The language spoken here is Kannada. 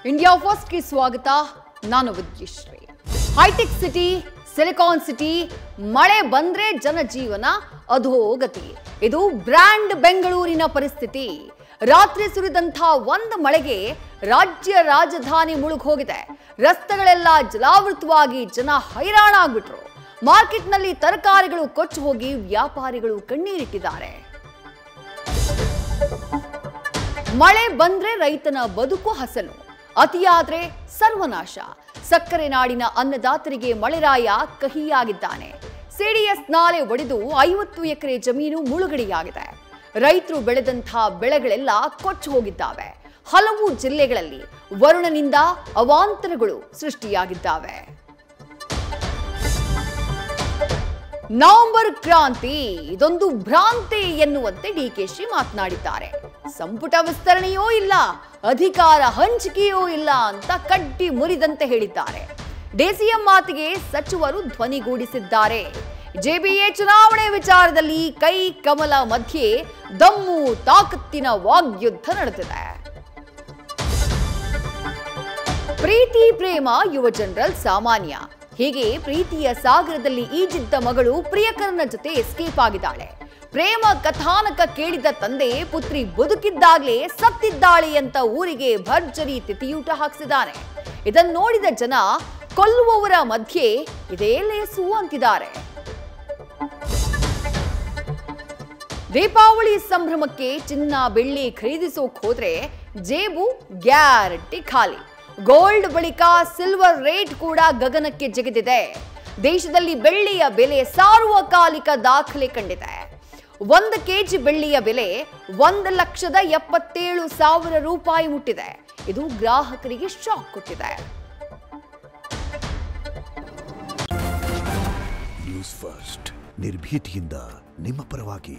इंडिया फर्स्ट की स्वागत ನಾನು Vidyashree hi-tech city silicon city ಮಳೆ ಬಂದ್ರೆ ಜನಜೀವನ ಅಧೋಗತಿ ಇದು ಬ್ರ್ಯಾಂಡ್ ಬೆಂಗಳೂರಿನ ಪರಿಸ್ಥಿತಿ ರಾತ್ರಿ ಸುರಿದಂತ ಒಂದು ಮಳೆಗೆ ರಾಜ್ಯ ರಾಜಧಾನಿ ಮುಳುಗಿ ಹೋಗಿದೆ ರಸ್ತೆಗಳೆಲ್ಲ ಜಲಾವೃತವಾಗಿ ಜನ ಹೈರಾಣ ಆಗಿಬಿಟ್ರು ಮಾರ್ಕೆಟ್ನಲ್ಲಿ ತರಕಾರಿಗಳು ಕೊಚ್ಚಿ ಹೋಗಿ ವ್ಯಾಪಾರಿಗಳು ಕಣ್ಣೀರಿಟ್ಟಿದ್ದಾರೆ ಮಳೆ ಬಂದ್ರೆ ರೈತನ ಬದುಕು ಹಸನು ಅತಿಯಾದ್ರೆ ಸರ್ವನಾಶ ಸಕ್ಕರೆ ನಾಡಿನ ಅನ್ನದಾತರಿಗೆ ಮಳೆರಾಯ ಕಹಿಯಾಗಿದ್ದಾನೆ ಸಿಡಿಎಸ್ ನಾಲೆ ಒಡೆದು 50 ಎಕರೆ ಜಮೀನು ಮುಳುಗಡೆಯಾಗಿದೆ ರೈತರು ಬೆಳೆದಂತ ಬೆಳೆಗಳೆಲ್ಲ ಕೊಚ್ಚಿ ಹೋಗಿದ್ದಾವೆ ಹಲವು ಜಿಲ್ಲೆಗಳಲ್ಲಿ ವರುಣನಿಂದ ಅವಾಂತರಗಳು ಸೃಷ್ಟಿಯಾಗಿದ್ದಾವೆ ನವೆಂಬರ್ ಕ್ರಾಂತಿ ಇದೊಂದು ಭ್ರಾಂತಿ ಎನ್ನುವಂತೆ ಡಿಕೆಶಿ ಮಾತನಾಡಿದ್ದಾರೆ ಸಂಪುಟ ವಿಸ್ತರಣೆಯೂ ಇಲ್ಲ ಅಧಿಕಾರ ಹಂಚಿಕೆಯೂ ಇಲ್ಲ ಅಂತ ಕಡ್ಡಿ ಮುರಿದಂತೆ ಹೇಳಿದ್ದಾರೆ ಡಿಸಿಎಂ ಮಾತಿಗೆ ಸಚಿವರು ಧ್ವನಿಗೂಡಿಸಿದ್ದಾರೆ ಜೆಬಿಎ ಚುನಾವಣೆ ವಿಚಾರದಲ್ಲಿ ಕೈ ಕಮಲ ಮಧ್ಯೆ ದಮ್ಮು ತಾಕತ್ತಿನ ವಾಗ್ಯುದ್ಧ ನಡೆದಿದೆ ಪ್ರೀತಿ ಪ್ರೇಮ ಯುವ ಜನರಲ್ ಸಾಮಾನ್ಯ ಹೀಗೆ ಪ್ರೀತಿಯ ಸಾಗರದಲ್ಲಿ ಈಜಿದ್ದ ಮಗಳು ಪ್ರಿಯಕರನ ಜೊತೆ ಎಸ್ಕೇಪ್ ಆಗಿದ್ದಾಳೆ ಪ್ರೇಮ ಕಥಾನಕ ಕೇಳಿದ ತಂದೆ ಪುತ್ರಿ ಬದುಕಿದ್ದಾಗಲೇ ಸತ್ತಿದ್ದಾಳೆ ಅಂತ ಊರಿಗೆ ಭರ್ಜರಿ ತಿಥಿಯೂಟ ಹಾಕಿಸಿದ್ದಾನೆ ಇದನ್ನು ನೋಡಿದ ಜನ ಕೊಲ್ಲುವವರ ಮಧ್ಯೆ ಇದೇ ಲೇಸು ಅಂತಿದ್ದಾರೆ ದೀಪಾವಳಿ ಸಂಭ್ರಮಕ್ಕೆ ಚಿನ್ನ ಬೆಳ್ಳಿ ಖರೀದಿಸೋಕ್ ಹೋದ್ರೆ ಜೇಬು ಗ್ಯಾರಂಟಿ ಖಾಲಿ ಗೋಲ್ಡ್ ಬಳಿಕ ಸಿಲ್ವರ್ ರೇಟ್ ಕೂಡ ಗಗನಕ್ಕೆ ಜಿಗಿದಿದೆ ದೇಶದಲ್ಲಿ ಬೆಳ್ಳಿಯ ಬೆಲೆ ಸಾರ್ವಕಾಲಿಕ ದಾಖಲೆ ಕಂಡಿದೆ 1 ಕೆಜಿ ಬೆಳ್ಳಿಯ ಬೆಲೆ 1,77,000 ರೂಪಾಯಿ ಮುಟ್ಟಿದೆ ಇದು ಗ್ರಾಹಕರಿಗೆ ಶಾಕ್ ಕೊಟ್ಟಿದೆ ನ್ಯೂಸ್ ಫಸ್ಟ್ ನಿರ್ಭೀತಿಯಿಂದ ನಿಮ್ಮ ಪರವಾಗಿ